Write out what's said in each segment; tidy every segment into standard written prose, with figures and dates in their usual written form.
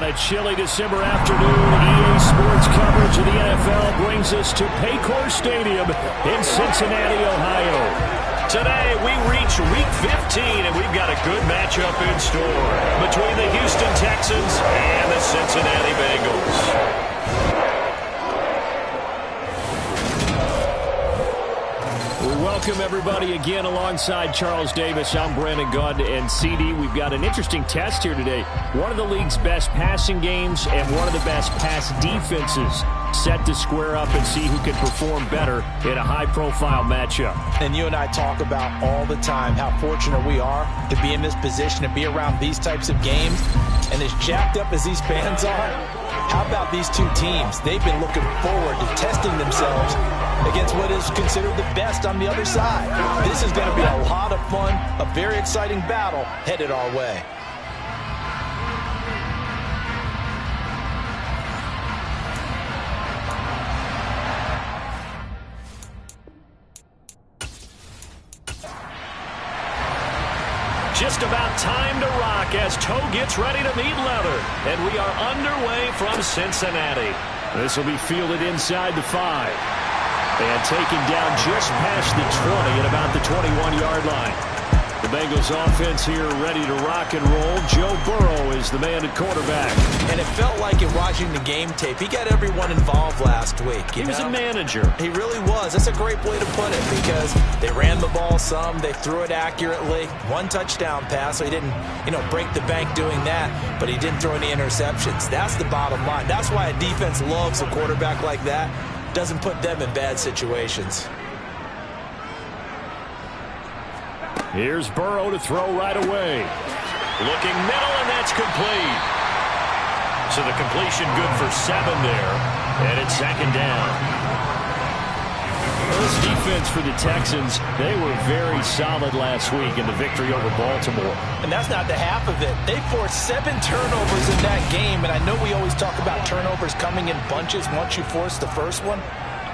On a chilly December afternoon, EA Sports coverage of the NFL brings us to Paycor Stadium in Cincinnati, Ohio. Today, we reach Week 15, and we've got a good matchup in store between the Houston Texans and the Cincinnati Bengals. Welcome, everybody, again alongside Charles Davis. I'm Brandon Gunn, and CD, we've got an interesting test here today. One of the league's best passing games and one of the best pass defenses set to square up and see who can perform better in a high-profile matchup. And you and I talk about all the time how fortunate we are to be in this position, to be around these types of games. And as jacked up as these fans are, how about these two teams? They've been looking forward to testing themselves against what is considered the best on the other side. This is going to be a lot of fun, a very exciting battle headed our way. Just about time to rock as Toe gets ready to meet leather. And we are underway from Cincinnati. This will be fielded inside the 5. And taken down just past the 20 at about the 21-yard line. The Bengals offense here ready to rock and roll. Joe Burrow is the man at quarterback. And it felt like in watching the game tape, he got everyone involved last week. He was a manager. He really was. That's a great way to put it because they ran the ball some. They threw it accurately. One touchdown pass, so he didn't, break the bank doing that, but he didn't throw any interceptions. That's the bottom line. That's why a defense loves a quarterback like that. Doesn't put them in bad situations. Here's Burrow to throw right away. Looking middle, and that's complete. So the completion good for 7 there. And it's second down. This defense for the Texans, they were very solid last week in the victory over Baltimore. And that's not the half of it. They forced 7 turnovers in that game, and I know we always talk about turnovers coming in bunches once you force the first one,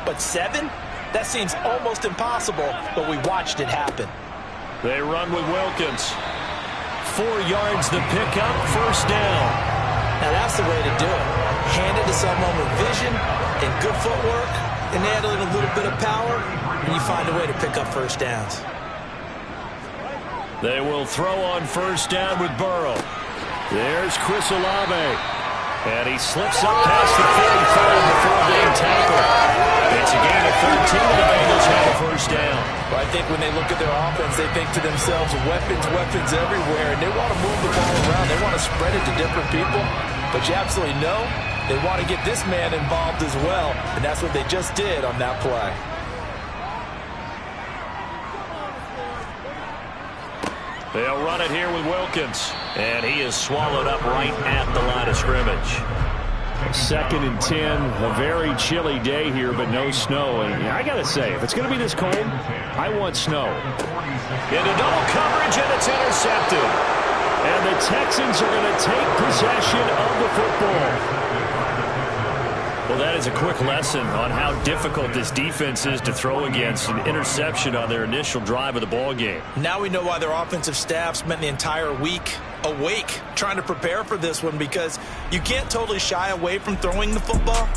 but 7? That seems almost impossible, but we watched it happen. They run with Wilkins. 4 yards the pickup, first down. Now that's the way to do it. Hand it to someone with vision and good footwork, and add a little bit of power, and you find a way to pick up first downs. They will throw on first down with Burrow. There's Chris Olave. And he slips up past the 45 before being tackled. It's a gain of 13. The Bengals have a first down. Well, I think when they look at their offense, they think to themselves, weapons everywhere, and they want to move the ball around. They want to spread it to different people. But you absolutely know they want to get this man involved as well, and that's what they just did on that play. They'll run it here with Wilkins, and he is swallowed up right at the line of scrimmage. 2nd and 10, a very chilly day here, but no snow. And I got to say, if it's going to be this cold, I want snow. Into double coverage, and it's intercepted. And the Texans are going to take possession of the football. Well, that is a quick lesson on how difficult this defense is to throw against. An interception on their initial drive of the ball game. Now we know why their offensive staff spent the entire week awake trying to prepare for this one, because you can't totally shy away from throwing the football,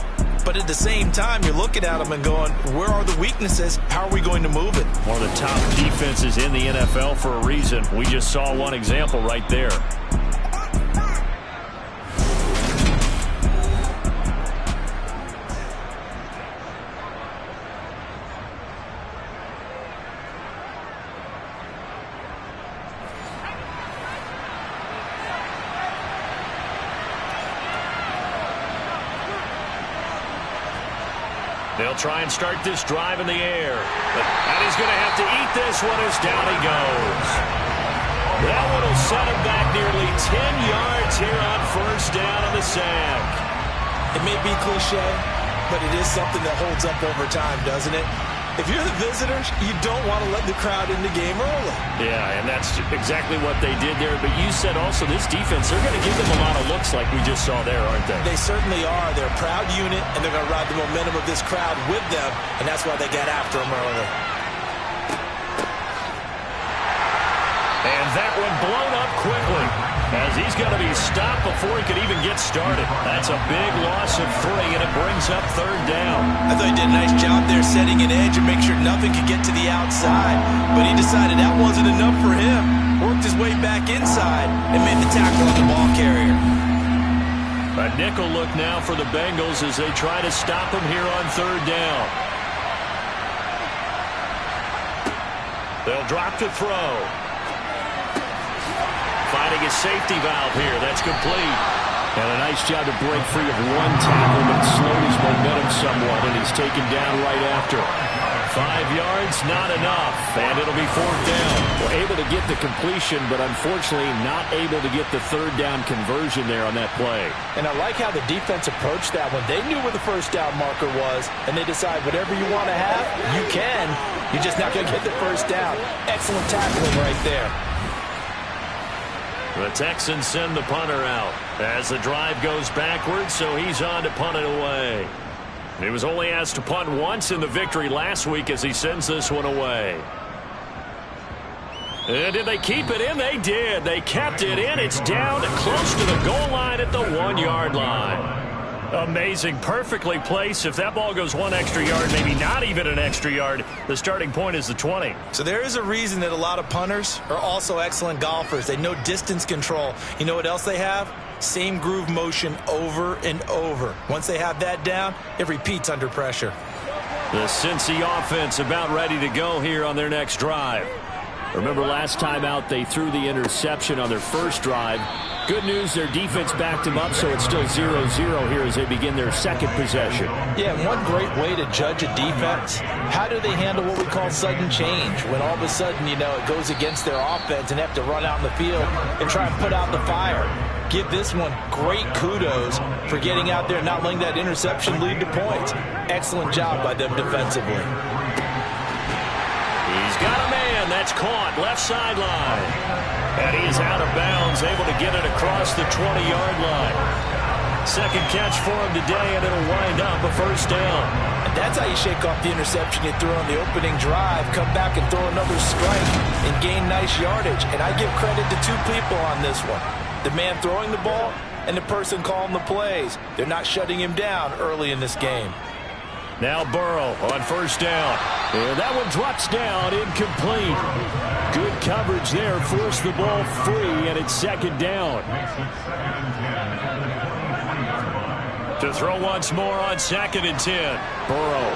but at the same time you're looking at them and going, where are the weaknesses? How are we going to move it? One of the top defenses in the NFL for a reason. We just saw one example right there. They'll try and start this drive in the air. And he's going to have to eat this one as down he goes. That one will set him back nearly 10 yards here on first down on the sack. It may be cliche, but it is something that holds up over time, doesn't it? If you're the visitors, you don't want to let the crowd in the game early. Yeah, and that's exactly what they did there. But you said also this defense, they're going to give them a lot of looks like we just saw there, aren't they? They certainly are. They're a proud unit, and they're going to ride the momentum of this crowd with them, and that's why they got after them early. And that one blown up quickly. as he's going to be stopped before he could even get started. That's a big loss of 3, and it brings up 3rd down. I thought he did a nice job there setting an edge and make sure nothing could get to the outside, but he decided that wasn't enough for him. Worked his way back inside and made the tackle on the ball carrier. A nickel look now for the Bengals as they try to stop him here on 3rd down. They'll drop to throw. Finding a safety valve here. That's complete. And a nice job to break free of one tackle, but slowed his momentum somewhat, and he's taken down right after. 5 yards, not enough, and it'll be 4th down. Well, able to get the completion, but unfortunately not able to get the 3rd down conversion there on that play. And I like how the defense approached that one. They knew where the 1st down marker was, and they decide whatever you want to have, you can. You're just not going to get the 1st down. Excellent tackling right there. The Texans send the punter out as the drive goes backwards, so he's on to punt it away. He was only asked to punt once in the victory last week as he sends this one away. And did they keep it in? They did. They kept it in. It's down close to the goal line at the 1-yard line. Amazing. Perfectly placed. If that ball goes 1 extra yard, maybe not even an extra yard, the starting point is the 20. So there is a reason that a lot of punters are also excellent golfers. They know distance control. You know what else they have? Same groove motion over and over. Once they have that down, it repeats under pressure. The Cincy offense about ready to go here on their next drive. Remember last time out they threw the interception on their first drive. Good news, their defense backed them up, so it's still 0-0 here as they begin their 2nd possession. Yeah, and one great way to judge a defense, how do they handle what we call sudden change? When all of a sudden, you know, it goes against their offense and they have to run out in the field and try and put out the fire. Give this one great kudos for getting out there and not letting that interception lead to points. Excellent job by them defensively. He's got a man. That's caught. Left sideline. And he is out of bounds, able to get it across the 20-yard line. 2nd catch for him today, and it'll wind up a 1st down. And that's how you shake off the interception you threw on the opening drive, come back and throw another strike and gain nice yardage. And I give credit to 2 people on this one. The man throwing the ball and the person calling the plays. They're not shutting him down early in this game. Now Burrow on 1st down. And that one drops down, incomplete. Good coverage there, forced the ball free, and it's 2nd down. To throw once more on 2nd and 10. Burrow.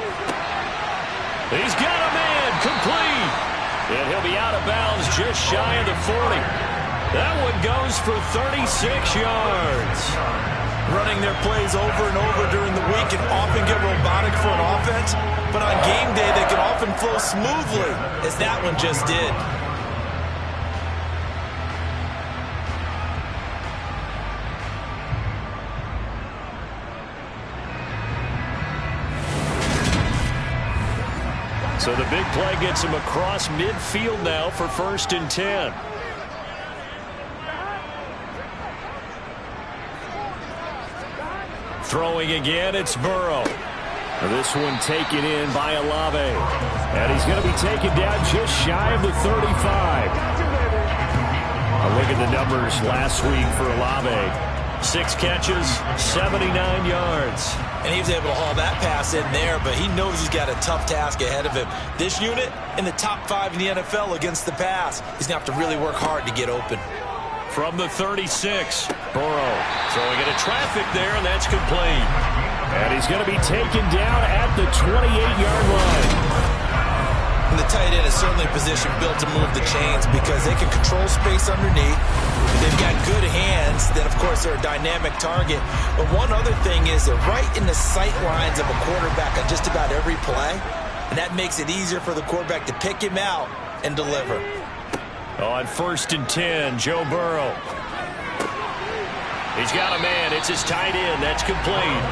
He's got a man, complete. And he'll be out of bounds just shy of the 40. That one goes for 36 yards. Running their plays over and over during the week can often get robotic for an offense, but on game day they can often flow smoothly, as that one just did. So the big play gets him across midfield now for 1st and 10. Throwing again, it's Burrow. This one taken in by Olave. And he's going to be taken down just shy of the 35. A look at the numbers last week for Olave. 6 catches, 79 yards. And he was able to haul that pass in there, but he knows he's got a tough task ahead of him. This unit in the top 5 in the NFL against the pass. He's going to have to really work hard to get open. From the 36, Burrow throwing into traffic there, and that's complete. And he's going to be taken down at the 28-yard line. And the tight end is certainly a position built to move the chains because they can control space underneath. They've got good hands. Then, of course, they're a dynamic target. But one other thing is they're right in the sight lines of a quarterback on just about every play. And that makes it easier for the quarterback to pick him out and deliver. On 1st and 10, Joe Burrow. He's got a man. It's his tight end. That's complete.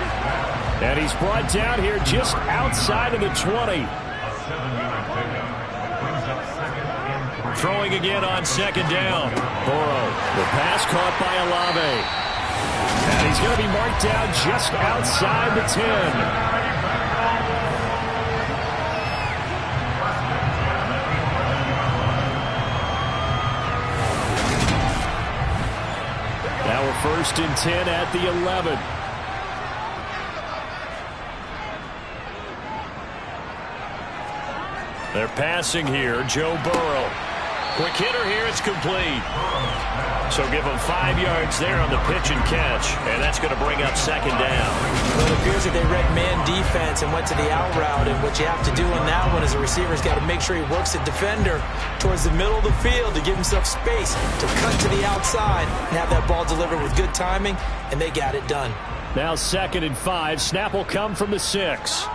And he's brought down here just outside of the 20. Throwing again on 2nd down. Burrow. The pass caught by Olave. And he's going to be marked down just outside the 10. first and 10 at the 11. They're passing here. Joe Burrow. Quick hitter here. It's complete. So give them 5 yards there on the pitch and catch. And that's going to bring up second down. Well, it appears that they read man defense and went to the out route. And what you have to do on that one is the receiver's got to make sure he works the defender towards the middle of the field to give himself space to cut to the outside and have that ball delivered with good timing. And they got it done. Now 2nd and 5. Snap will come from the 6.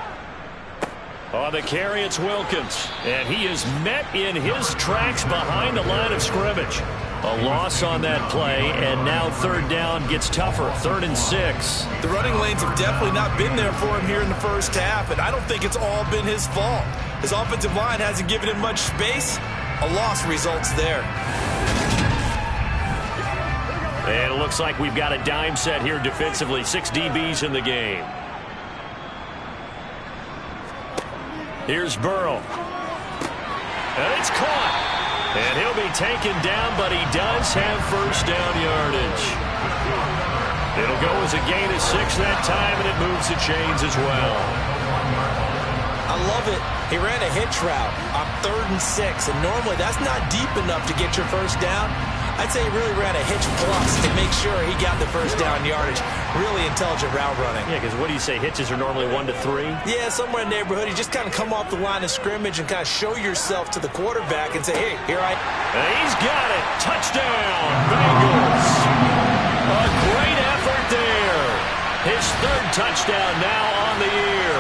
On the carry, it's Wilkins. And he is met in his tracks behind the line of scrimmage. A loss on that play, and now 3rd down gets tougher. 3rd and 6. The running lanes have definitely not been there for him here in the first half, and I don't think it's all been his fault. His offensive line hasn't given him much space. A loss results there. And it looks like we've got a dime set here defensively. 6 DBs in the game. Here's Burrow. And it's caught. And he'll be taken down, but he does have first down yardage. It'll go as a gain of 6 that time, and it moves the chains as well. I love it. He ran a hitch route on 3rd and 6, and normally that's not deep enough to get your first down. I'd say he really ran a hitch plus to make sure he got the first down yardage. Really intelligent route running. Yeah, because what do you say? Hitches are normally 1 to 3? Yeah, somewhere in the neighborhood. You just kind of come off the line of scrimmage and kind of show yourself to the quarterback and say, hey, here I am. And he's got it. Touchdown, Bengals. A great effort there. His 3rd touchdown now on the year.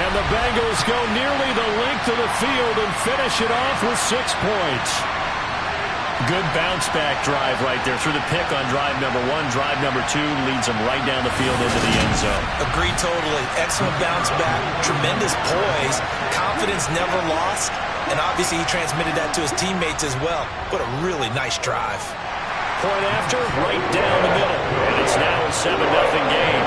And the Bengals go nearly the length of the field and finish it off with 6 points. Good bounce-back drive right there through the pick on drive number 1. Drive number 2 leads them right down the field into the end zone. Agreed totally. Excellent bounce-back. Tremendous poise. Confidence never lost. And obviously he transmitted that to his teammates as well. What a really nice drive. Point after, right down the middle. And it's now a 7-0 game.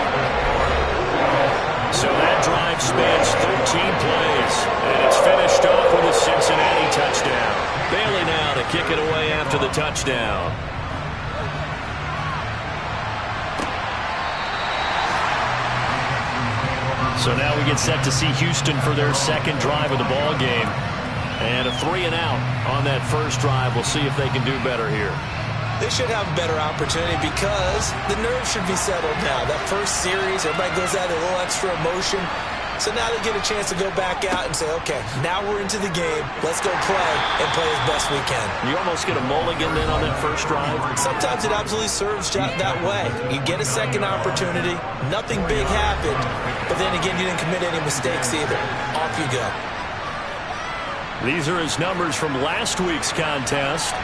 So that drive spans 13 plays. And it's finished off with a Cincinnati touchdown. Bailey now to kick it away after the touchdown. So now we get set to see Houston for their 2nd drive of the ball game. And a 3 and out on that first drive. We'll see if they can do better here. They should have a better opportunity because the nerves should be settled now. That first series, everybody goes out a little extra emotion. So now they get a chance to go back out and say, okay, now we're into the game. Let's go play and play as best we can. You almost get a mulligan then on that first drive? Sometimes it absolutely serves that way. You get a second opportunity. Nothing big happened. But then again, you didn't commit any mistakes either. Off you go. These are his numbers from last week's contest.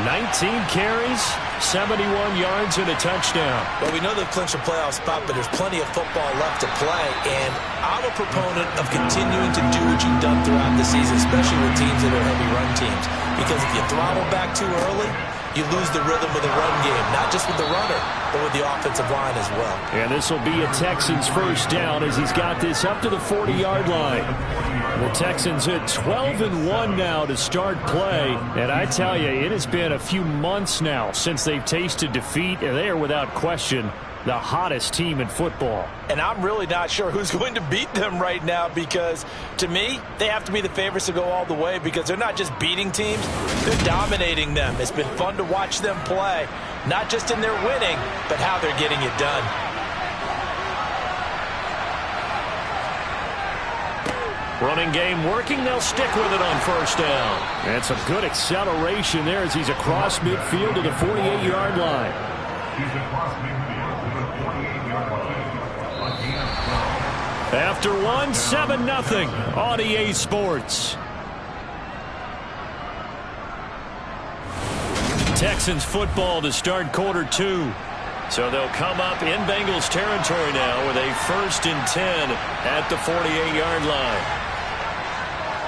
19 carries, 71 yards, and a touchdown. Well, we know they've clinched a playoff spot, but there's plenty of football left to play. And I'm a proponent of continuing to do what you've done throughout the season, especially with teams that are heavy run teams. Because if you throttle back too early, you lose the rhythm of the run game, not just with the runner, but with the offensive line as well. And this will be a Texans first down as he's got this up to the 40-yard line. The Texans at 12-1 now to start play. And I tell you, it has been a few months now since they've tasted defeat, and they are without question the hottest team in football. And I'm really not sure who's going to beat them right now because, to me, they have to be the favorites to go all the way because they're not just beating teams, they're dominating them. It's been fun to watch them play, not just in their winning, but how they're getting it done. Running game working. They'll stick with it on first down. And some good acceleration there as he's across midfield to the 48-yard line. After 7-0 on EA Sports. Texans football to start quarter 2. So they'll come up in Bengals territory now with a 1st and 10 at the 48-yard line.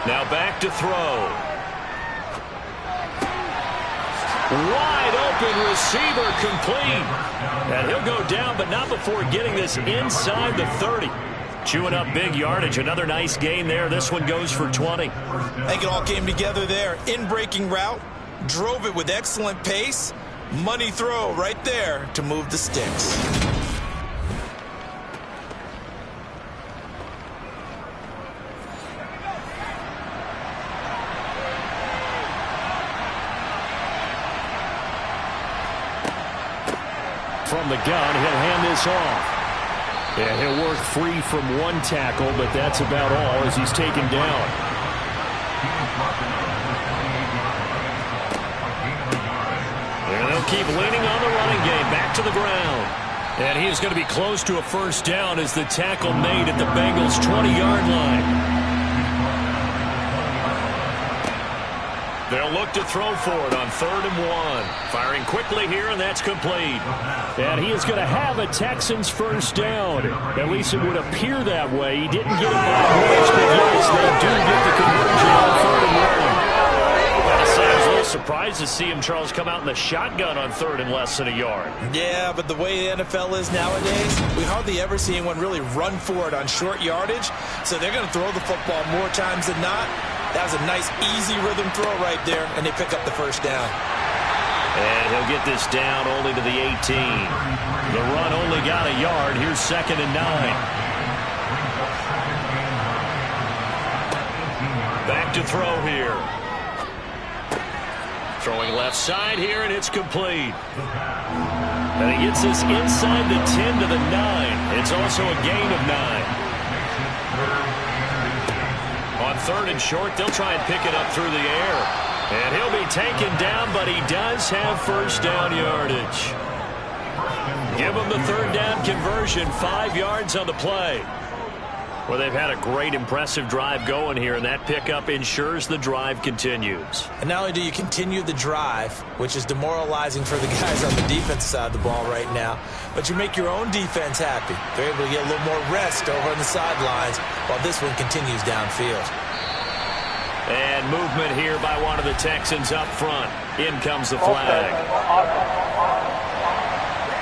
Now back to throw. Wide open receiver complete. And he'll go down, but not before getting this inside the 30. Chewing up big yardage. Another nice gain there. This one goes for 20. I think it all came together there. In-breaking route. Drove it with excellent pace. Money throw right there to move the sticks. From the gun, he'll hand this off. Yeah, he'll work free from one tackle, but that's about all as he's taken down. And they'll keep leaning on the running game. Back to the ground. And he is going to be close to a first down as the tackle made at the Bengals' 20-yard line. They'll look to throw for it on 3rd and 1. Firing quickly here, and that's complete. And he is going to have a Texans first down. At least it would appear that way. He didn't get it by much, but yes, they do get the conversion on 3rd and 1. Gotta say, I was a little surprised to see him, Charles, come out in the shotgun on 3rd and less than a yard. Yeah, but the way the NFL is nowadays, we hardly ever see anyone really run for it on short yardage. So they're going to throw the football more times than not. That was a nice, easy rhythm throw right there, and they pick up the first down. And he'll get this down only to the 18. The run only got a yard. Here's 2nd and 9. Back to throw here. Throwing left side here, and it's complete. And he gets this inside the 10 to the 9. It's also a gain of 9. On 3rd and short, they'll try and pick it up through the air. And he'll be taken down, but he does have first down yardage. Give him the 3rd down conversion, 5 yards on the play. Well, they've had a great, impressive drive going here, and that pickup ensures the drive continues. And not only do you continue the drive, which is demoralizing for the guys on the defensive side of the ball right now, but you make your own defense happy. They're able to get a little more rest over on the sidelines while this one continues downfield. And movement here by one of the Texans up front. In comes the flag.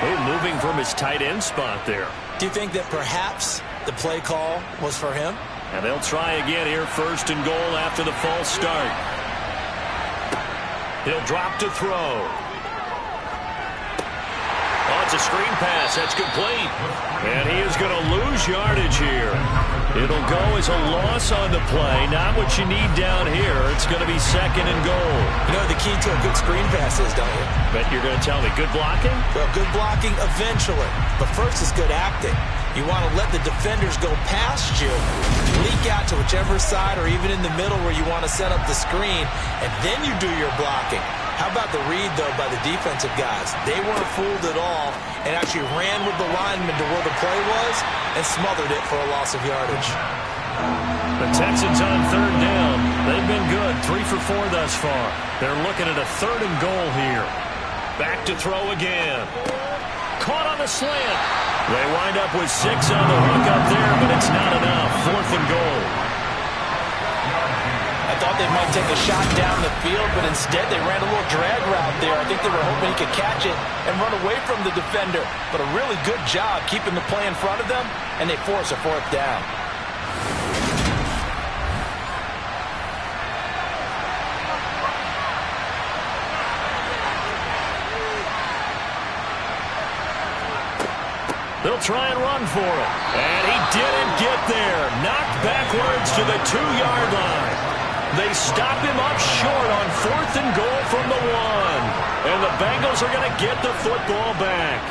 Oh, moving from his tight end spot there. Do you think that perhaps the play call was for him? And they'll try again here, 1st and goal after the false start. He'll drop to throw. Oh, it's a screen pass. That's complete. And he is going to lose yardage here. It'll go as a loss on the play. Not what you need down here. It's going to be 2nd and goal. You know the key to a good screen pass is, don't you? Bet you're going to tell me good blocking? Well, good blocking eventually. But first is good acting. You want to let the defenders go past you, leak out to whichever side or even in the middle where you want to set up the screen, and then you do your blocking. How about the read, though, by the defensive guys? They weren't fooled at all and actually ran with the lineman to where the play was and smothered it for a loss of yardage. The Texans on 3rd down. They've been good, 3 for 4 thus far. They're looking at a 3rd and goal here. Back to throw again. Caught on the slant. They wind up with 6 on the hook up there, but it's not enough. 4th and goal. I thought they might take a shot down the field, but instead they ran a little drag route there. I think they were hoping he could catch it and run away from the defender. But a really good job keeping the play in front of them, and they force a 4th down. They'll try and run for it. And he didn't get there. Knocked backwards to the 2-yard line. They stop him up short on 4th and goal from the 1. And the Bengals are going to get the football back.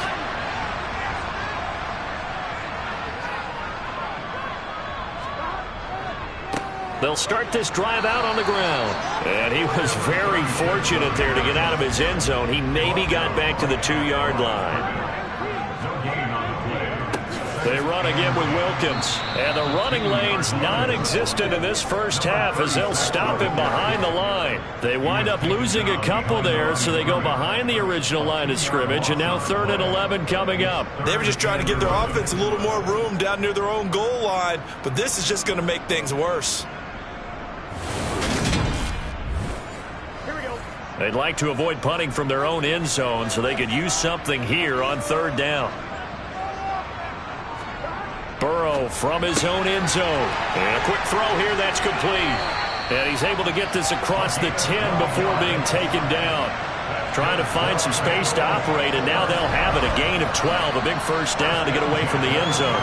They'll start this drive out on the ground. And he was very fortunate there to get out of his end zone. He maybe got back to the 2-yard line. They run again with Wilkins. And the running lane's non-existent in this first half as they'll stop him behind the line. They wind up losing a couple there, so they go behind the original line of scrimmage, and now 3rd and 11 coming up. They were just trying to give their offense a little more room down near their own goal line, but this is just going to make things worse. They'd like to avoid punting from their own end zone so they could use something here on 3rd down. Burrow from his own end zone. And a quick throw here, that's complete. And he's able to get this across the 10 before being taken down. Trying to find some space to operate, and now they'll have it. A gain of 12, a big first down to get away from the end zone.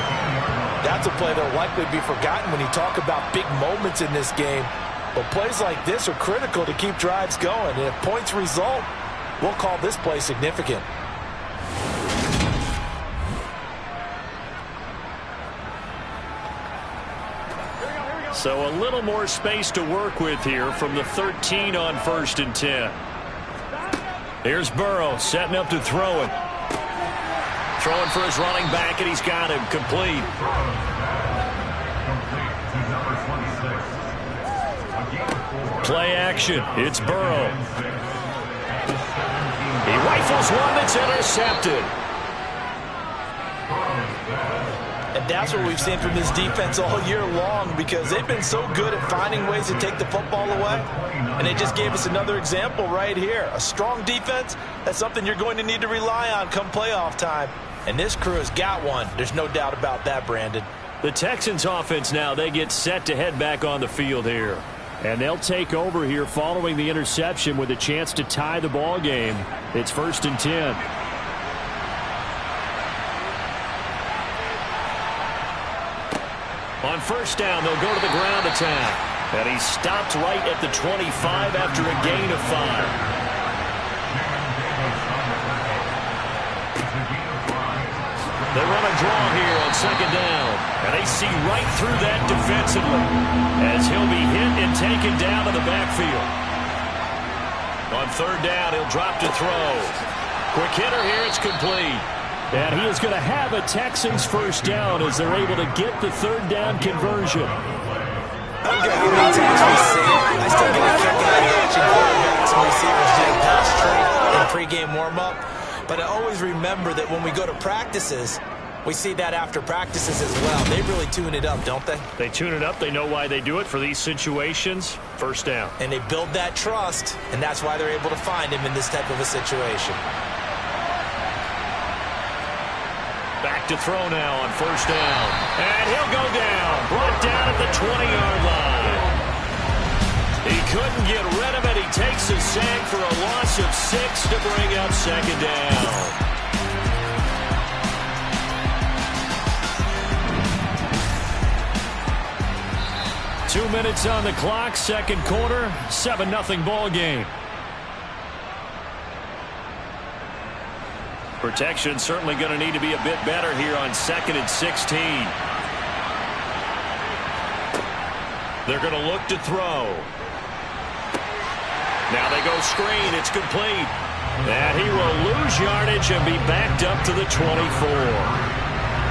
That's a play that will likely be forgotten when you talk about big moments in this game. But plays like this are critical to keep drives going. And if points result, we'll call this play significant. So a little more space to work with here from the 13 on 1st and 10. Here's Burrow setting up to throw it. Throwing for his running back, and he's got him complete. Play action. It's Burrow. He rifles one that's intercepted. And that's what we've seen from this defense all year long, because they've been so good at finding ways to take the football away. And they just gave us another example right here. A strong defense, that's something you're going to need to rely on come playoff time. And this crew has got one. There's no doubt about that, Brandon. The Texans offense now, they get set to head back on the field here. And they'll take over here following the interception with a chance to tie the ball game. It's 1st and 10. On 1st down, they'll go to the ground attack. And he's stopped right at the 25 after a gain of 5. They run a draw here on 2nd down. And they see right through that defensively as he'll be hit and taken down to the backfield. On 3rd down, he'll drop to throw. Quick hitter here, it's complete. And he is going to have a Texans 1st down as they're able to get the 3rd down conversion. I don't care how many times we see it. I still get a kick out of watching quarterbacks and receivers do pass tree in pregame warm-up. But I always remember that when we go to practices, we see that after practices as well. They really tune it up, don't they? They tune it up. They know why they do it for these situations. 1st down. And they build that trust, and that's why they're able to find him in this type of a situation. Back to throw now on 1st down. And he'll go down. Brought down at the 20-yard line. He couldn't get rid of it. He takes a sack for a loss of 6 to bring up 2nd down. Two minutes on the clock, 2nd quarter, 7-0 ball game. Protection certainly going to need to be a bit better here on 2nd and 16. They're going to look to throw. Now they go screen. It's complete. And he will lose yardage and be backed up to the 24.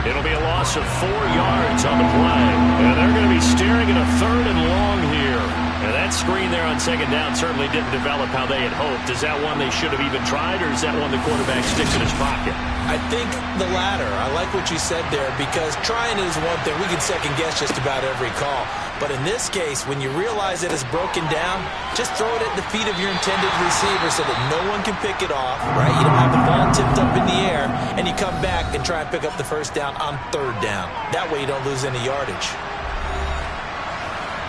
It'll be a loss of 4 yards on the play. And they're going to be staring at a 3rd and long here. And that screen there on 2nd down certainly didn't develop how they had hoped. Is that one they should have even tried, or is that one the quarterback sticks in his pocket? I think the latter. I like what you said there, because trying is one thing. We can second-guess just about every call. But in this case, when you realize that it's broken down, just throw it at the feet of your intended receiver so that no one can pick it off, right? You don't have the ball tipped up in the air, and you come back and try and pick up the 1st down on 3rd down. That way you don't lose any yardage.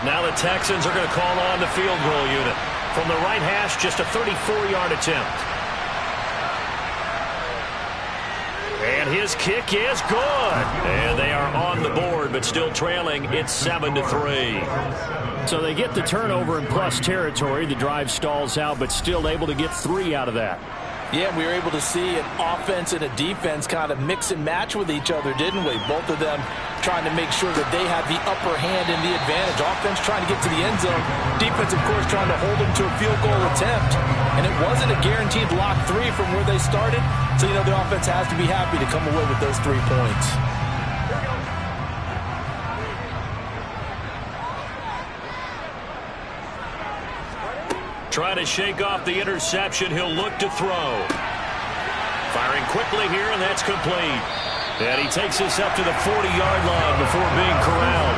Now the Texans are going to call on the field goal unit. From the right hash, just a 34-yard attempt. And his kick is good. And they are on the board, but still trailing. It's 7-3. So they get the turnover in plus territory. The drive stalls out, but still able to get 3 out of that. Yeah, we were able to see an offense and a defense kind of mix and match with each other, didn't we? Both of them trying to make sure that they had the upper hand and the advantage. Offense trying to get to the end zone. Defense, of course, trying to hold them to a field goal attempt. And it wasn't a guaranteed lock 3 from where they started. So, you know, the offense has to be happy to come away with those 3 points. Trying to shake off the interception. He'll look to throw. Firing quickly here, and that's complete. And he takes us up to the 40-yard line before being corralled.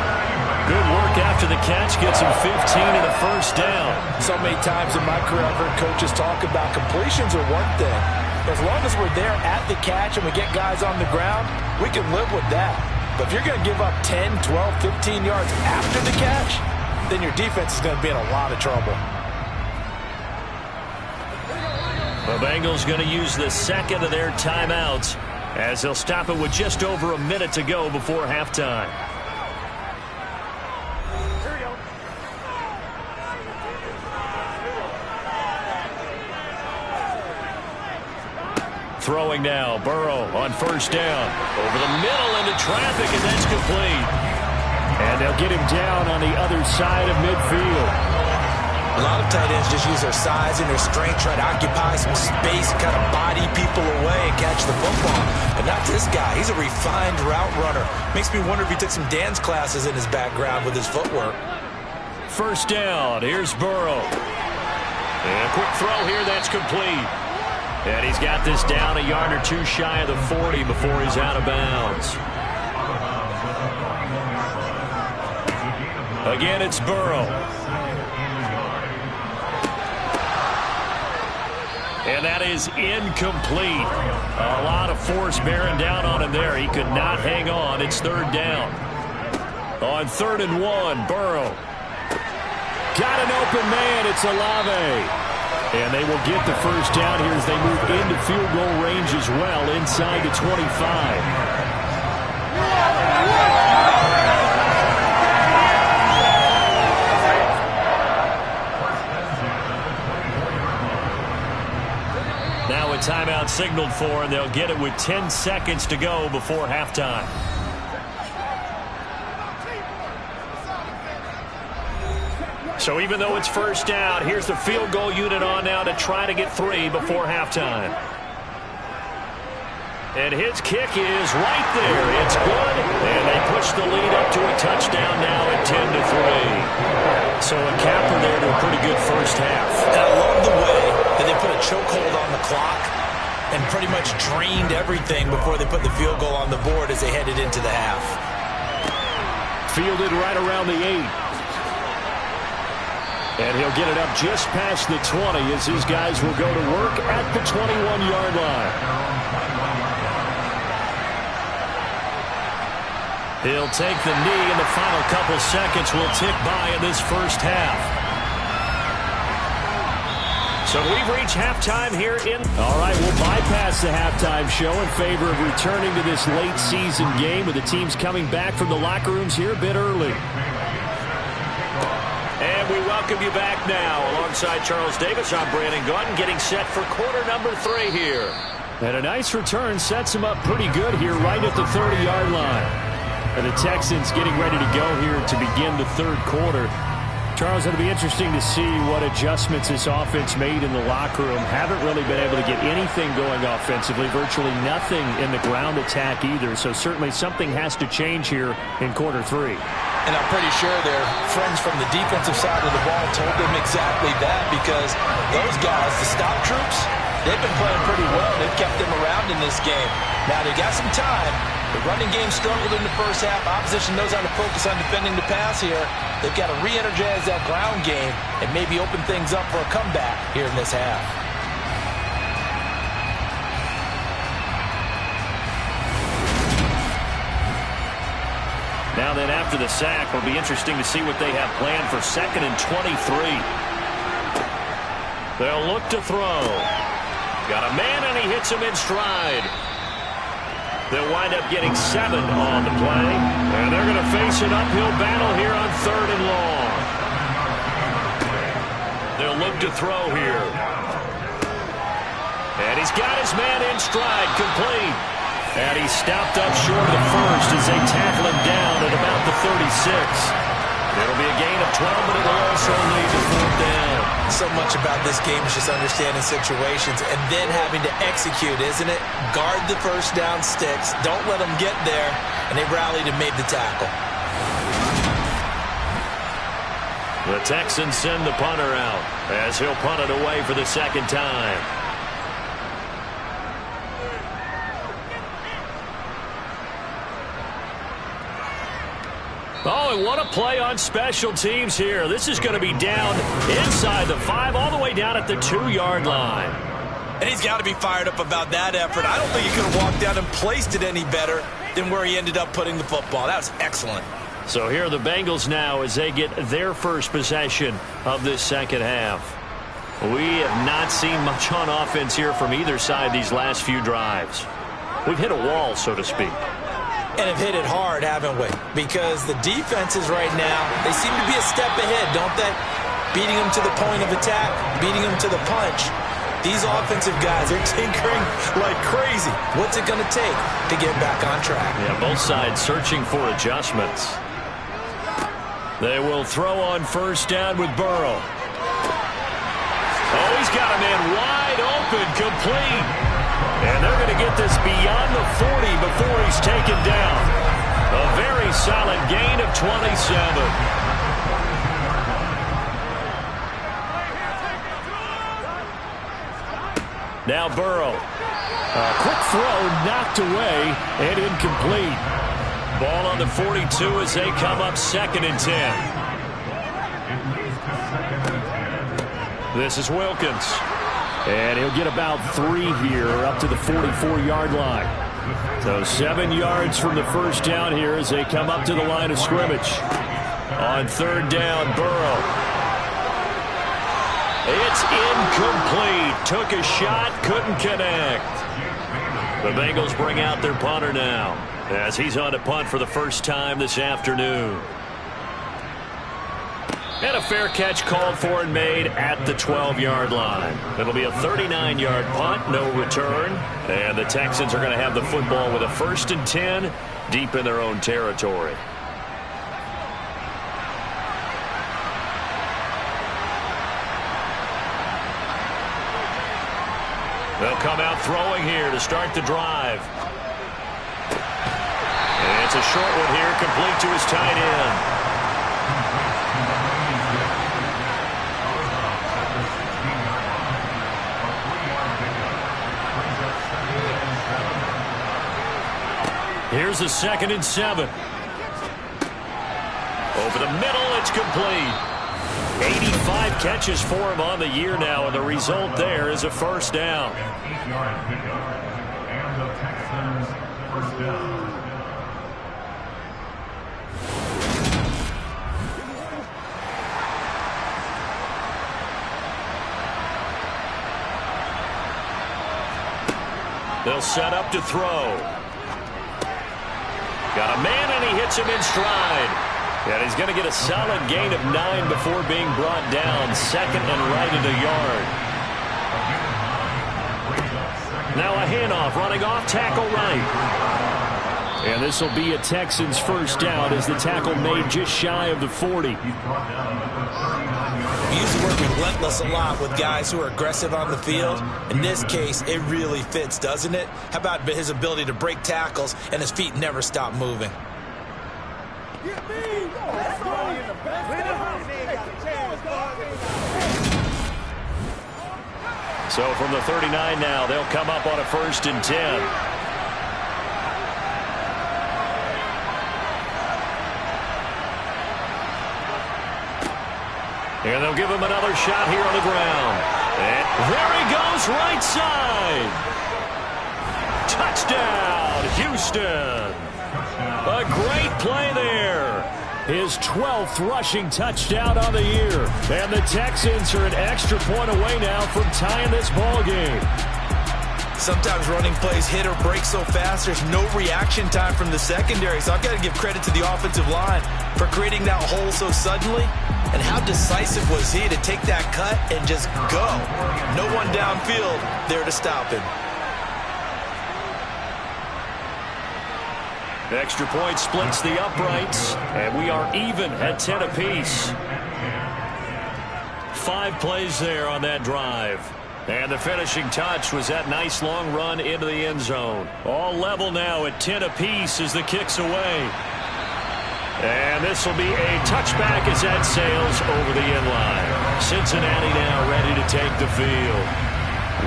Good work after the catch. Gets him 15 and a 1st down. So many times in my career I've heard coaches talk about completions are one thing. As long as we're there at the catch and we get guys on the ground, we can live with that. But if you're going to give up 10, 12, 15 yards after the catch, then your defense is going to be in a lot of trouble. The Bengals going to use the second of their timeouts as they'll stop it with just over a minute to go before halftime. Throwing now, Burrow on first down. Over the middle into traffic, and that's complete. And they'll get him down on the other side of midfield. A lot of tight ends just use their size and their strength, try to occupy some space, kind of body people away and catch the football. But not this guy. He's a refined route runner. Makes me wonder if he took some dance classes in his background with his footwork. First down, here's Burrow. And a quick throw here, that's complete. And he's got this down a yard or two shy of the 40 before he's out of bounds. Again, it's Burrow. And that is incomplete. A lot of force bearing down on him there. He could not hang on. It's third down. On 3rd and 1, Burrow. Got an open man. It's Olave. And they will get the first down here as they move into field goal range as well, inside the 25. Now a timeout signaled for, and they'll get it with 10 seconds to go before halftime. So even though it's first down, here's the field goal unit on now to try to get 3 before halftime. And his kick is right there. It's good, and they push the lead up to a touchdown now at 10-3. So a capper there to a pretty good first half. And I love the way that they put a chokehold on the clock and pretty much drained everything before they put the field goal on the board as they headed into the half. Fielded right around the 8. And he'll get it up just past the 20 as his guys will go to work at the 21-yard line. He'll take the knee, and the final couple seconds will tick by in this first half. So we've reached halftime here in... All right, we'll bypass the halftime show in favor of returning to this late season game with the teams coming back from the locker rooms here a bit early. And we welcome you back now. Alongside Charles Davis, I'm Brandon Gaudin, getting set for quarter number 3 here. And a nice return sets him up pretty good here right at the 30-yard line. And the Texans getting ready to go here to begin the third quarter. Charles, it'll be interesting to see what adjustments this offense made in the locker room. Haven't really been able to get anything going offensively. Virtually nothing in the ground attack either. So certainly something has to change here in quarter 3. And I'm pretty sure their friends from the defensive side of the ball told them exactly that, because those guys, the stop troops, they've been playing pretty well. They've kept them around in this game. Now they got some time. The running game struggled in the first half. Opposition knows how to focus on defending the pass here. They've got to re-energize that ground game and maybe open things up for a comeback here in this half. Now then, after the sack, it'll be interesting to see what they have planned for 2nd and 23. They'll look to throw. Got a man, and he hits him in stride. They'll wind up getting 7 on the play. And they're going to face an uphill battle here on 3rd and long. They'll look to throw here. And he's got his man in stride, complete. And he's stopped up short of the first as they tackle him down at about the 36. It'll be a gain of 12, but it'll also lead to 4th down. So much about this game is just understanding situations and then having to execute, isn't it? Guard the first down sticks. Don't let them get there. And they rallied and made the tackle. The Texans send the punter out as he'll punt it away for the 2nd time. Oh, and what a play on special teams here. This is going to be down inside the 5, all the way down at the 2-yard line. And he's got to be fired up about that effort. I don't think he could have walked down and placed it any better than where he ended up putting the football. That was excellent. So here are the Bengals now as they get their first possession of this second half. We have not seen much on offense here from either side these last few drives. We've hit a wall, so to speak. And have hit it hard, haven't we? Because the defenses right now, they seem to be a step ahead, don't they? Beating them to the point of attack, beating them to the punch. These offensive guys are tinkering like crazy. What's it going to take to get back on track? Yeah, both sides searching for adjustments. They will throw on first down with Burrow. Oh, he's got a man wide open, complete. And they're going to get this beyond the 40 before he's taken down. A very solid gain of 27. Now Burrow. A quick throw knocked away and incomplete. Ball on the 42 as they come up 2nd and 10. This is Wilkins. And he'll get about 3 here up to the 44-yard line. So 7 yards from the first down here as they come up to the line of scrimmage. On 3rd down, Burrow. It's incomplete. Took a shot, couldn't connect. The Bengals bring out their punter now as he's on to punt for the first time this afternoon. And a fair catch called for and made at the 12-yard line. It'll be a 39-yard punt, no return. And the Texans are going to have the football with a 1st and 10 deep in their own territory. They'll come out throwing here to start the drive. And it's a short one here, complete to his tight end. Here's a 2nd and 7. Over the middle, it's complete. 85 catches for him on the year now, and the result there is a first down. And the Texans first down. They'll set up to throw. Got a man, and he hits him in stride. And he's going to get a solid gain of 9 before being brought down. 2nd and right at a yard. Now a handoff, running off, tackle right. And this will be a Texans first down as the tackle made just shy of the 40. We used to work relentless a lot with guys who are aggressive on the field. In this case, it really fits, doesn't it? How about his ability to break tackles and his feet never stop moving? So from the 39 now, they'll come up on a 1st and 10. And they'll give him another shot here on the ground. And there he goes, right side. Touchdown, Houston. A great play there. His 12th rushing touchdown on the year. And the Texans are an extra point away now from tying this ball game. Sometimes running plays hit or break so fast, there's no reaction time from the secondary. So I've got to give credit to the offensive line for creating that hole so suddenly. And how decisive was he to take that cut and just go? No one downfield there to stop him. Extra point splits the uprights, and we are even at 10 apiece. 5 plays there on that drive. And the finishing touch was that nice long run into the end zone. All level now at 10 apiece as the kick's away. And this will be a touchback as that sails over the end line. Cincinnati now ready to take the field.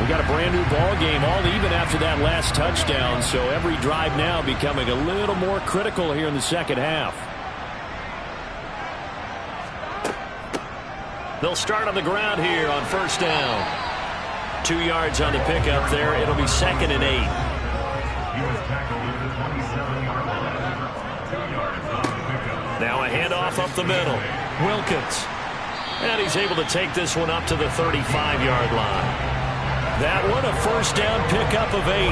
We got a brand new ball game, all even after that last touchdown. So every drive now becoming a little more critical here in the second half. They'll start on the ground here on first down. 2 yards on the pickup there. It'll be 2nd and 8. Now a handoff up the middle. Wilkins. And he's able to take this one up to the 35-yard line. That one, a first down pickup of 8.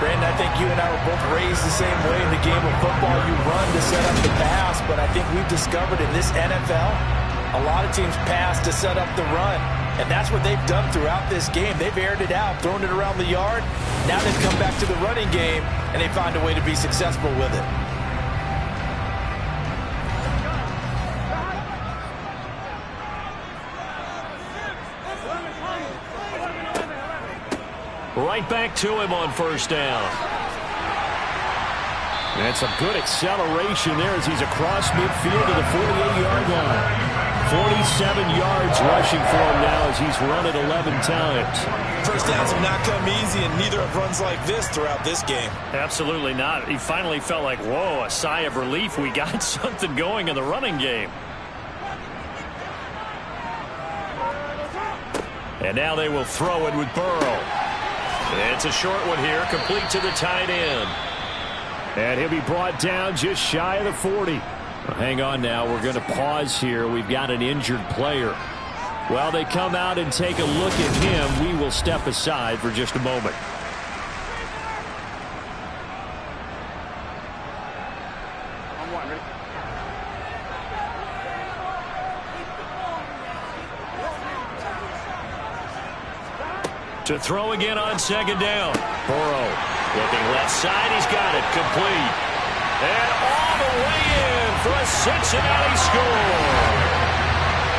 Brandon, I think you and I were both raised the same way in the game of football. You run to set up the pass, but I think we've discovered in this NFL, a lot of teams pass to set up the run. And that's what they've done throughout this game. They've aired it out, thrown it around the yard. Now they've come back to the running game, and they find a way to be successful with it. Right back to him on first down. And some good acceleration there as he's across midfield to the 48-yard line. 47 yards rushing for him now as he's run it 11 times. First downs have not come easy, and neither have runs like this throughout this game. Absolutely not. He finally felt like, whoa, a sigh of relief. We got something going in the running game. And now they will throw it with Burrow. It's a short one here, complete to the tight end. And he'll be brought down just shy of the 40. Well, hang on now. We're going to pause here. We've got an injured player. While they come out and take a look at him, we will step aside for just a moment. To throw again on second down. Burrow looking left side. He's got it. Complete. And all the way in for a Cincinnati score.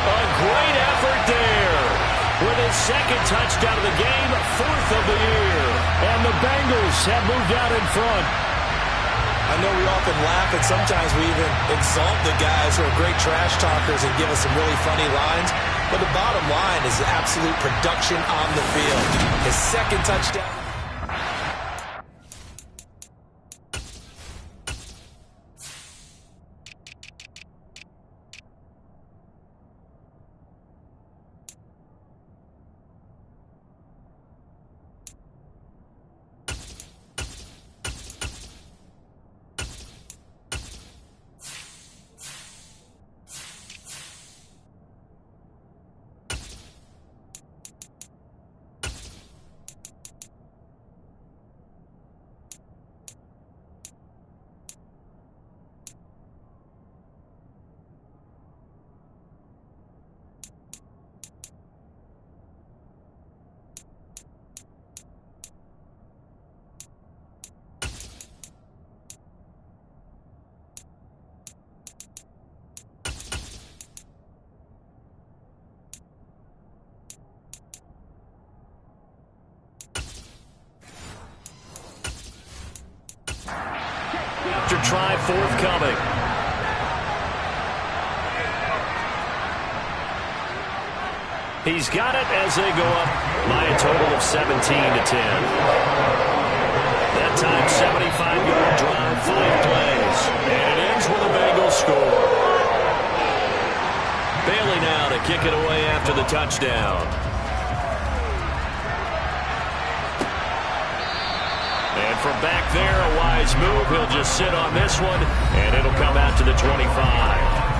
A great effort there. With his second touchdown of the game, 4th of the year. And the Bengals have moved out in front. I know we often laugh, and sometimes we even exalt the guys who are great trash talkers and give us some really funny lines. But the bottom line is absolute production on the field. His second touchdown. Try forthcoming. He's got it as they go up by a total of 17-10. That time, 75-yard drive, 5 plays. And it ends with a Bengals score. Bailey now to kick it away after the touchdown. And from back there, a wise move. He'll just sit on this one, and it'll come out to the 25.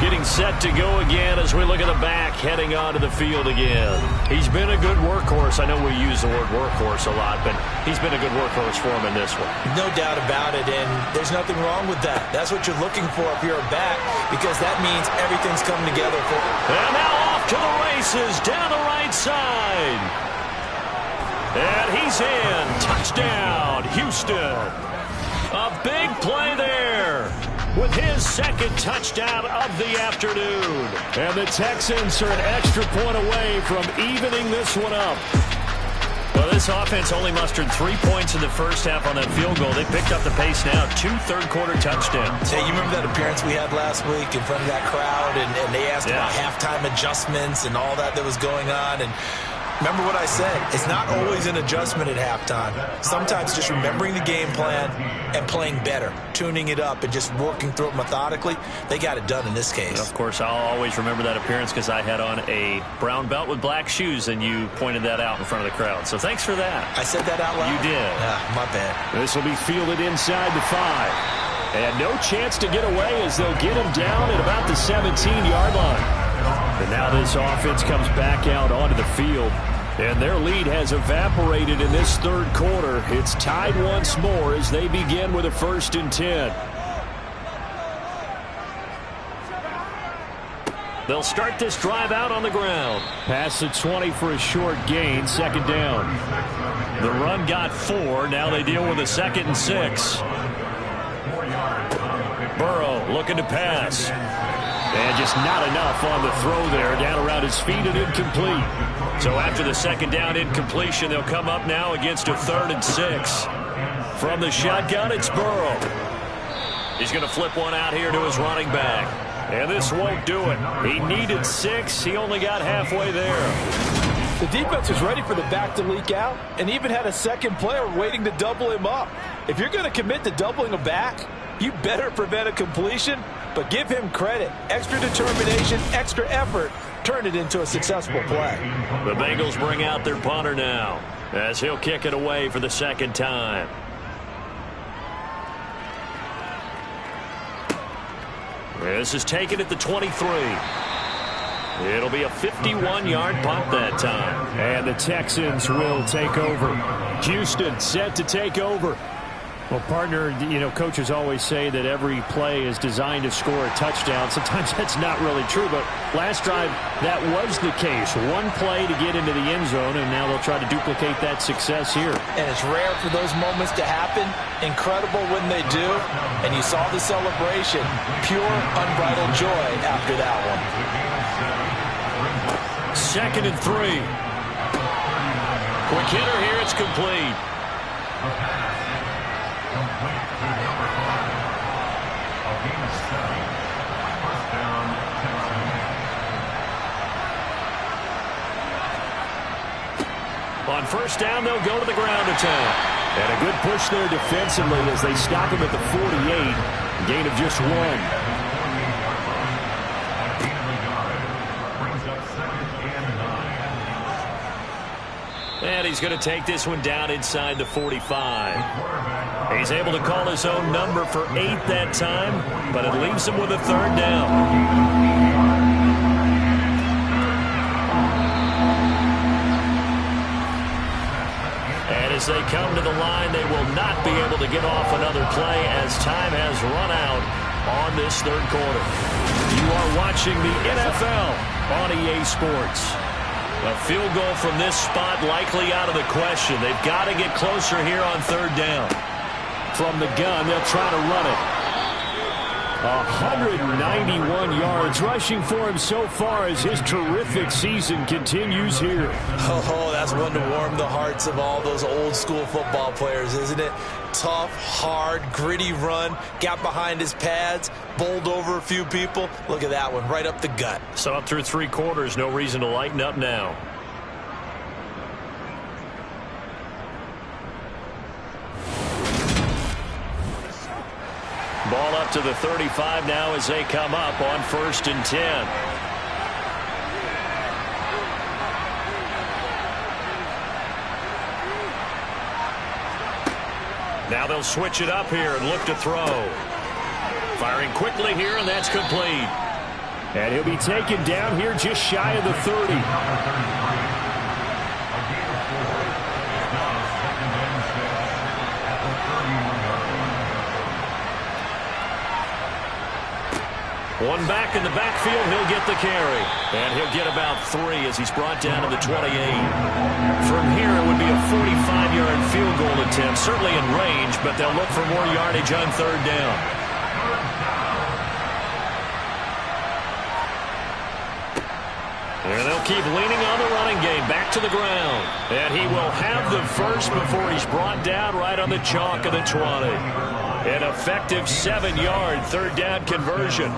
Getting set to go again as we look at the back, heading onto the field again. He's been a good workhorse. I know we use the word workhorse a lot, but he's been a good workhorse for him in this one. No doubt about it, and there's nothing wrong with that. That's what you're looking for if you're a back, because that means everything's coming together for him. And now off to the races down the right side. And he's in. Touchdown, Houston. A big play there with his second touchdown of the afternoon. And the Texans are an extra point away from evening this one up. Well, this offense only mustered 3 points in the first half on that field goal. They picked up the pace now. 2 third-quarter touchdowns. Hey, you remember that appearance we had last week in front of that crowd, and they asked about halftime adjustments and all that was going on, and remember what I said. It's not always an adjustment at halftime. Sometimes just remembering the game plan and playing better, tuning it up and just working through it methodically. They got it done in this case. Of course, I'll always remember that appearance because I had on a brown belt with black shoes, and you pointed that out in front of the crowd. So thanks for that. I said that out loud? You did. My bad. This will be fielded inside the 5. And no chance to get away as they'll get him down at about the 17-yard line. And now this offense comes back out onto the field. And their lead has evaporated in this third quarter. It's tied once more as they begin with a 1st and 10. They'll start this drive out on the ground. Past the 20 for a short gain, 2nd down. The run got 4. Now they deal with a 2nd and 6. Burrow looking to pass. And just not enough on the throw there. Down around his feet and incomplete. So after the 2nd down incompletion, they'll come up now against a 3rd and 6. From the shotgun, it's Burrow. He's going to flip one out here to his running back. And this won't do it. He needed 6. He only got halfway there. The defense was ready for the back to leak out and even had a second player waiting to double him up. If you're going to commit to doubling a back, you better prevent a completion, but give him credit. Extra determination, extra effort turned it into a successful play. The Bengals bring out their punter now as he'll kick it away for the 2nd time. This is taken at the 23. It'll be a 51-yard punt that time. And the Texans will take over. Houston set to take over. Well, partner, you know, coaches always say that every play is designed to score a touchdown. Sometimes that's not really true, but last drive, that was the case. One play to get into the end zone, and now they'll try to duplicate that success here. And it's rare for those moments to happen. Incredible when they do. And you saw the celebration. Pure, unbridled joy after that one. 2nd and 3. Quick hitter here. It's complete. On 1st down, they'll go to the ground attack. And a good push there defensively as they stop him at the 48. Gain of just 1. And he's going to take this one down inside the 45. He's able to call his own number for 8 that time, but it leaves him with a 3rd down. And as they come to the line, they will not be able to get off another play as time has run out on this 3rd quarter. You are watching the NFL on EA Sports. A field goal from this spot likely out of the question. They've got to get closer here on 3rd down. From the gun, they'll try to run it. 191 yards rushing for him so far as his terrific season continues here. Oh, that's one to warm the hearts of all those old school football players, isn't it? Tough, hard, gritty run, got behind his pads, bowled over a few people. Look at that one, right up the gut. So up through 3 quarters, no reason to lighten up now. Ball up to the 35 now as they come up on 1st and 10. Now they'll switch it up here and look to throw. Firing quickly here, and that's complete. And he'll be taken down here just shy of the 30. One back in the backfield, he'll get the carry. And he'll get about 3 as he's brought down to the 28. From here, it would be a 45-yard field goal attempt, certainly in range, but they'll look for more yardage on 3rd down. And they'll keep leaning on the running game, back to the ground. And he will have the first before he's brought down right on the chalk of the 20. An effective 7-yard 3rd down conversion.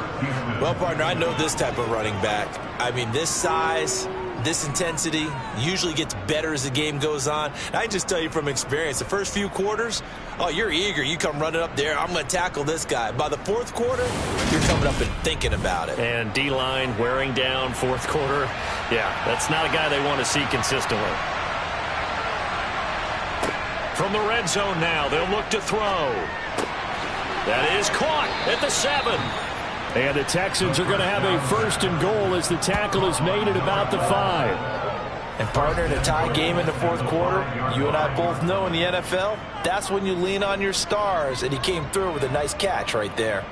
Well, partner, I know this type of running back. I mean, this size, this intensity usually gets better as the game goes on. And I can just tell you from experience, the first few quarters, oh, you're eager. You come running up there, I'm going to tackle this guy. By the 4th quarter, you're coming up and thinking about it. And D-line wearing down 4th quarter. Yeah, that's not a guy they want to see consistently. From the red zone now, they'll look to throw. That is caught at the 7. And the Texans are going to have a 1st and goal as the tackle is made at about the 5. And partner, in a tie game in the 4th quarter, you and I both know in the NFL, that's when you lean on your stars, and he came through with a nice catch right there.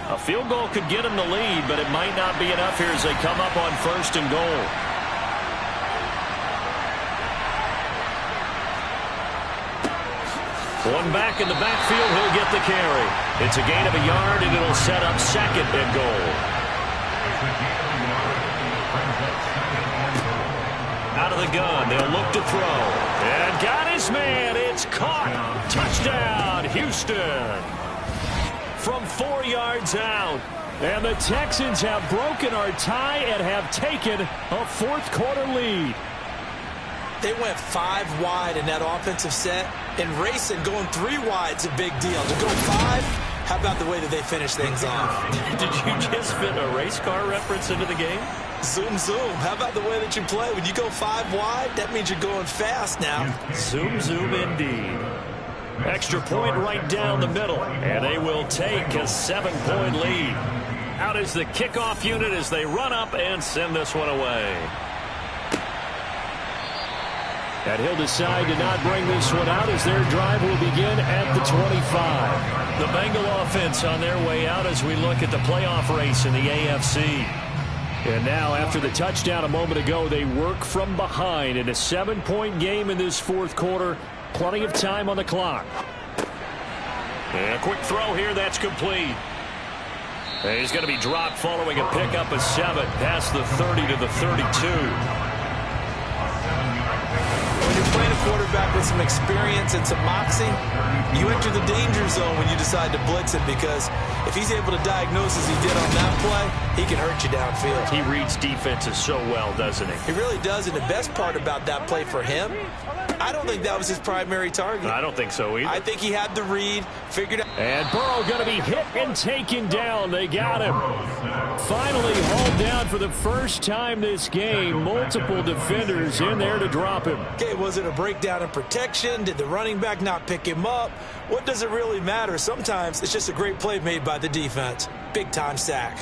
A field goal could get him the lead, but it might not be enough here as they come up on 1st and goal. One back in the backfield, he'll get the carry. It's a gain of a yard, and it'll set up 2nd and goal. Out of the gun, they'll look to throw. And got his man. It's caught. Touchdown, Houston. From 4 yards out. And the Texans have broken our tie and have taken a 4th quarter lead. They went 5 wide in that offensive set, and racing going 3 wide is a big deal. To go 5, how about the way that they finish things off? Did you just fit a race car reference into the game? Zoom, zoom. How about the way that you play? When you go 5 wide, that means you're going fast now. Zoom, zoom indeed. Extra point right down the middle, and they will take a 7-point lead. Out is the kickoff unit as they run up and send this one away. And he'll decide to not bring this one out as their drive will begin at the 25. The Bengal offense on their way out as we look at the playoff race in the AFC. And now, after the touchdown a moment ago, they work from behind in a 7-point game in this 4th quarter. Plenty of time on the clock. And a quick throw here, that's complete. And he's going to be dropped following a pickup of 7 past the 30 to the 32. When you're playing a quarterback with some experience and some moxie, you enter the danger zone when you decide to blitz him, because if he's able to diagnose as he did on that play, he can hurt you downfield. He reads defenses so well, doesn't he? He really does, and the best part about that play for him, I don't think that was his primary target. I don't think so either. I think he had the read, figured out. And Burrow going to be hit and taken down. They got him. Finally hauled down for the first time this game. Multiple defenders in there to drop him. Okay, was it a breakdown in protection? Did the running back not pick him up? What does it really matter? Sometimes it's just a great play made by the defense. Big-time sack.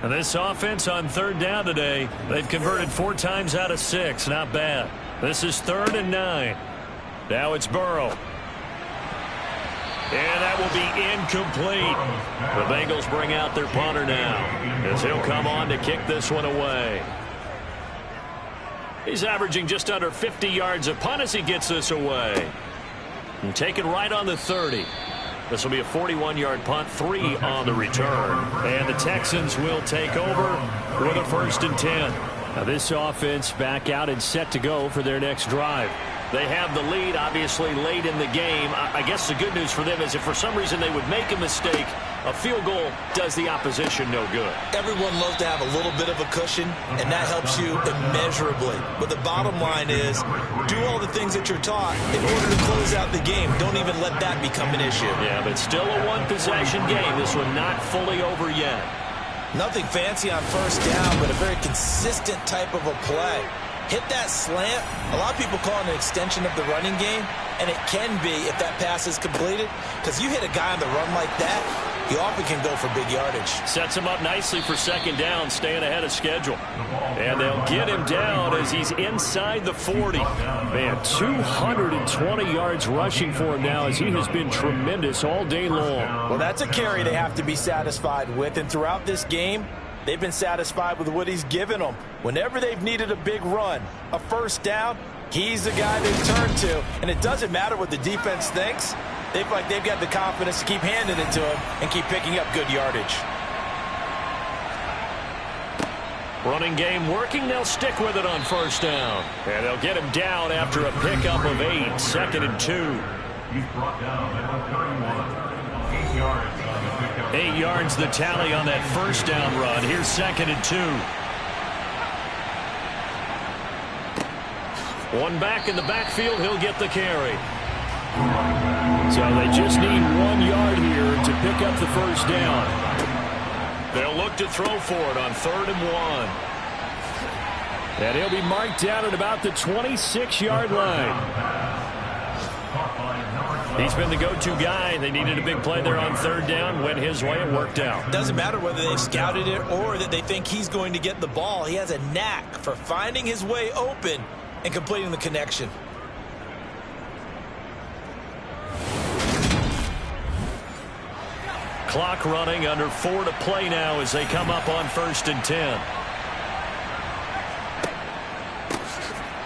And this offense on 3rd down today, they've converted 4 times out of 6. Not bad. This is 3rd and 9. Now it's Burrow. And that will be incomplete. The Bengals bring out their punter now as he'll come on to kick this one away. He's averaging just under 50 yards a punt as he gets this away. And taken right on the 30. This will be a 41-yard punt, 3 on the return. And the Texans will take over with a 1st and 10. Now this offense back out and set to go for their next drive. They have the lead, obviously, late in the game. I guess the good news for them is if for some reason they would make a mistake, a field goal does the opposition no good. Everyone loves to have a little bit of a cushion, and that helps you immeasurably. But the bottom line is, do all the things that you're taught in order to close out the game. Don't even let that become an issue. Yeah, but still a one-possession game. This one not fully over yet. Nothing fancy on 1st down, but a very consistent type of a play. Hit that slant. A lot of people call it an extension of the running game, and it can be if that pass is completed, because you hit a guy on the run like that, he often can go for big yardage. Sets him up nicely for 2nd down, staying ahead of schedule. And they'll get him down as he's inside the 40. Man, 220 yards rushing for him now as he has been tremendous all day long. Well, that's a carry they have to be satisfied with, and throughout this game, they've been satisfied with what he's given them. Whenever they've needed a big run, a 1st down, he's the guy they've turned to. And it doesn't matter what the defense thinks. They feel like they've got the confidence to keep handing it to him and keep picking up good yardage. Running game working. They'll stick with it on 1st down. And they'll get him down after a pickup of 8. 2nd and 2. He's brought down at 31. 8 yards. 8 yards the tally on that 1st down run. Here's 2nd and 2. One back in the backfield. He'll get the carry. So they just need 1 yard here to pick up the 1st down. They'll look to throw for it on 3rd and 1. And he'll be marked down at about the 26-yard line. He's been the go-to guy. They needed a big play there on 3rd down. Went his way. It worked out. Doesn't matter whether they've scouted it or that they think he's going to get the ball. He has a knack for finding his way open and completing the connection. Clock running, under 4 to play now as they come up on 1st and 10.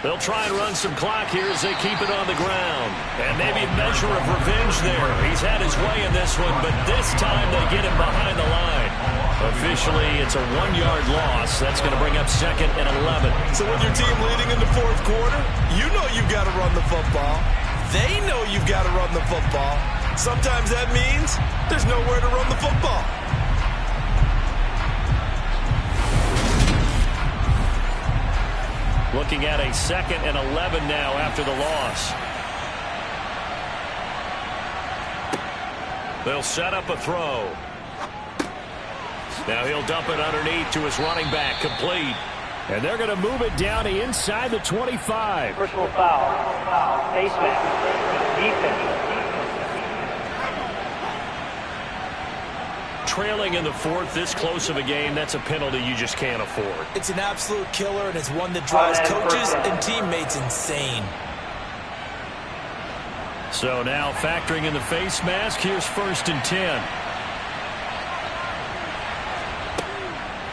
They'll try and run some clock here as they keep it on the ground. And maybe a measure of revenge there. He's had his way in this one, but this time they get him behind the line. Officially, it's a 1-yard loss. That's going to bring up 2nd and 11. So when your team leading in the 4th quarter, you know you've got to run the football. They know you've got to run the football. Sometimes that means there's nowhere to run the football. Looking at a 2nd and 11 now after the loss. They'll set up a throw. Now he'll dump it underneath to his running back, complete. And they're going to move it down to inside the 25. Personal foul. Face mask. Defense. Trailing in the 4th, this close of a game, that's a penalty you just can't afford. It's an absolute killer, and it's one that drives coaches and teammates insane. So now factoring in the face mask, here's 1st and 10.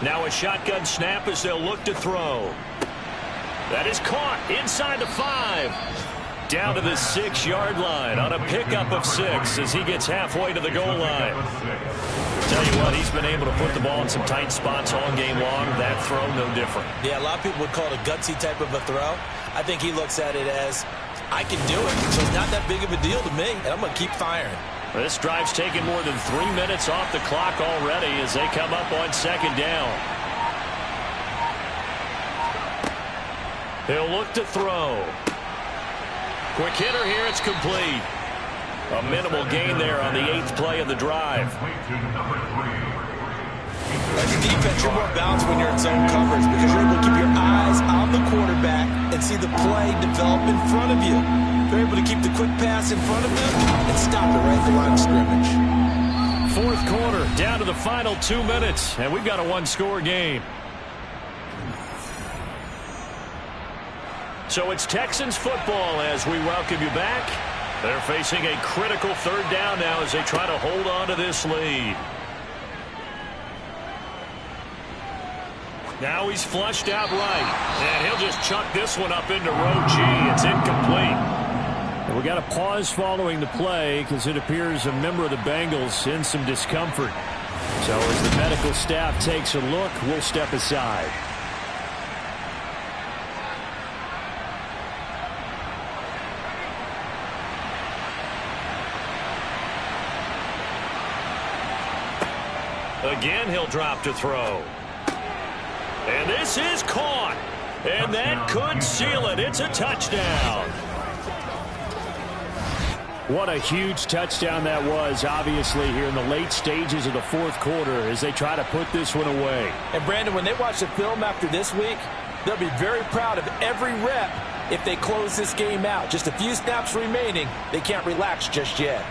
Now a shotgun snap as they'll look to throw. That is caught inside the 5. Down to the 6-yard line on a pickup of 6 as he gets halfway to the goal line. Tell you what, he's been able to put the ball in some tight spots all game long. That throw, no different. Yeah, a lot of people would call it a gutsy type of a throw. I think he looks at it as, I can do it, so it's not that big of a deal to me, and I'm going to keep firing. This drive's taken more than 3 minutes off the clock already as they come up on 2nd down. He'll look to throw. Quick hitter here, it's complete. A minimal gain there on the 8th play of the drive. As a defense, you're more balanced when you're in zone coverage because you're able to keep your eyes on the quarterback and see the play develop in front of you. You're able to keep the quick pass in front of them and stop it right at the line of scrimmage. 4th quarter, down to the final 2 minutes, and we've got a 1-score game. So it's Texans football as we welcome you back. They're facing a critical 3rd down now as they try to hold on to this lead. Now he's flushed out right, and he'll just chuck this one up into row G. It's incomplete. And we got a pause following the play because it appears a member of the Bengals in some discomfort. So as the medical staff takes a look, we'll step aside. Again, he'll drop to throw. And this is caught. And that could seal it. It's a touchdown. What a huge touchdown that was, obviously, here in the late stages of the 4th quarter as they try to put this one away. And, Brandon, when they watch the film after this week, they'll be very proud of every rep if they close this game out. Just a few snaps remaining. They can't relax just yet.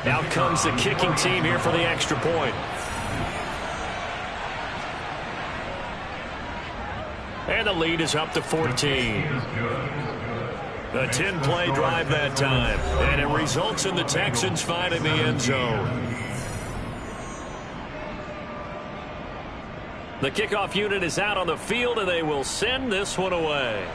Now comes the kicking team here for the extra point. And the lead is up to 14. A 10-play drive that time. And it results in the Texans finding the end zone. The kickoff unit is out on the field, and they will send this one away.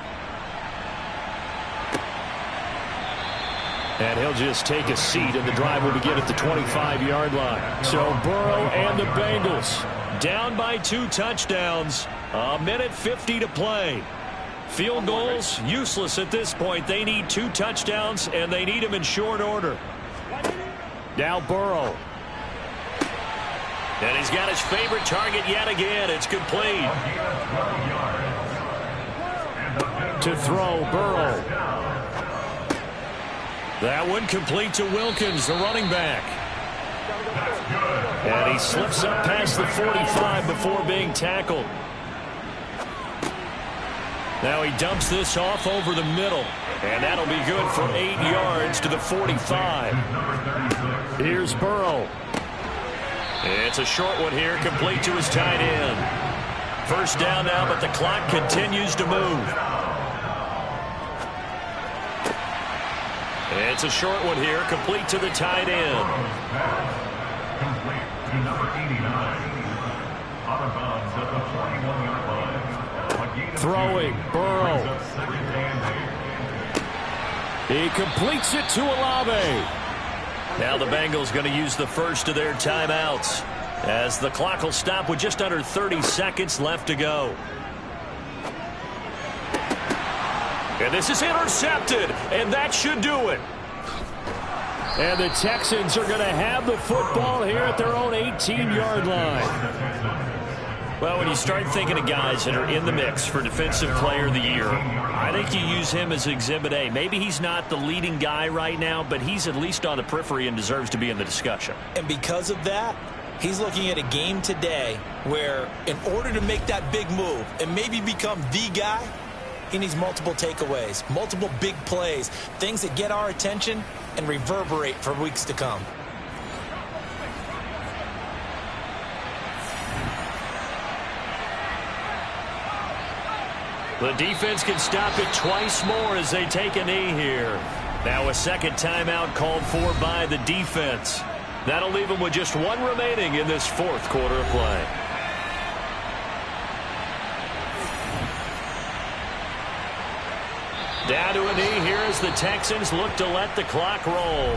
And he'll just take a seat, and the drive will begin at the 25-yard line. So Burrow and the Bengals down by 2 touchdowns. A minute 50 to play. Field goals useless at this point. They need 2 touchdowns, and they need them in short order. Now Burrow. And he's got his favorite target yet again. It's complete. To throw, Burrow. That one complete to Wilkins, the running back. And he slips up past the 45 before being tackled. Now he dumps this off over the middle. And that'll be good for 8 yards to the 45. Here's Burrow. It's a short one here, complete to his tight end. First down now, but the clock continues to move. It's a short one here, complete to the tight end. Complete to number 89. Out of bounds at the 21-yard line. Throwing, Burrow. He completes it to Olave. Now the Bengals going to use the first of their timeouts as the clock will stop with just under 30 seconds left to go. And this is intercepted, and that should do it. And the Texans are going to have the football here at their own 18-yard line. Well, when you start thinking of guys that are in the mix for Defensive Player of the Year, I think you use him as Exhibit A. Maybe he's not the leading guy right now, but he's at least on the periphery and deserves to be in the discussion. And because of that, he's looking at a game today where in order to make that big move and maybe become the guy, he needs multiple takeaways, multiple big plays, things that get our attention and reverberate for weeks to come. The defense can stop it twice more as they take a knee here. Now a second timeout called for by the defense. That'll leave them with just one remaining in this fourth quarter of play. Down to a knee here as the Texans look to let the clock roll.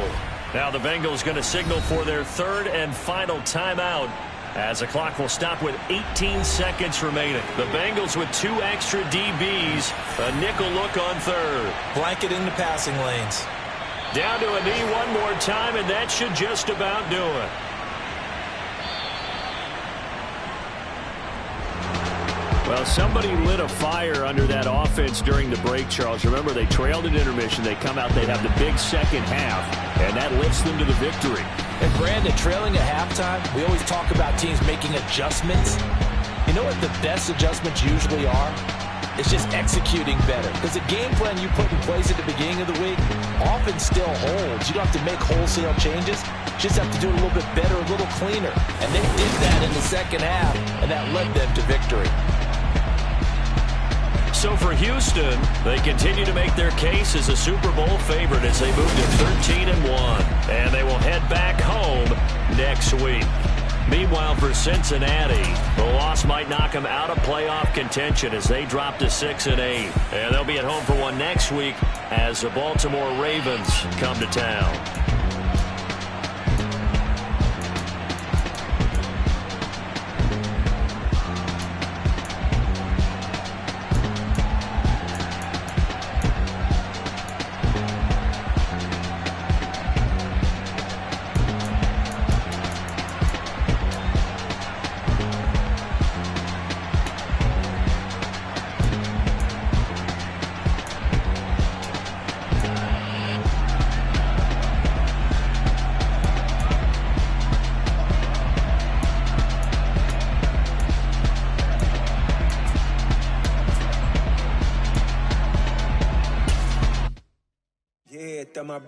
Now the Bengals going to signal for their third and final timeout as the clock will stop with 18 seconds remaining. The Bengals with 2 extra DBs, a nickel look on third. Blanket in the passing lanes. Down to a knee one more time, and that should just about do it. Well, somebody lit a fire under that offense during the break, Charles. Remember, they trailed at intermission. They come out, they'd have the big second half, and that lifts them to the victory. And Brandon, trailing at halftime, we always talk about teams making adjustments. You know what the best adjustments usually are? It's just executing better. Because the game plan you put in place at the beginning of the week often still holds. You don't have to make wholesale changes. You just have to do it a little bit better, a little cleaner. And they did that in the second half, and that led them to victory. So for Houston, they continue to make their case as a Super Bowl favorite as they move to 13-1. And they will head back home next week. Meanwhile, for Cincinnati, the loss might knock them out of playoff contention as they drop to 6-8. And they'll be at home for one next week as the Baltimore Ravens come to town.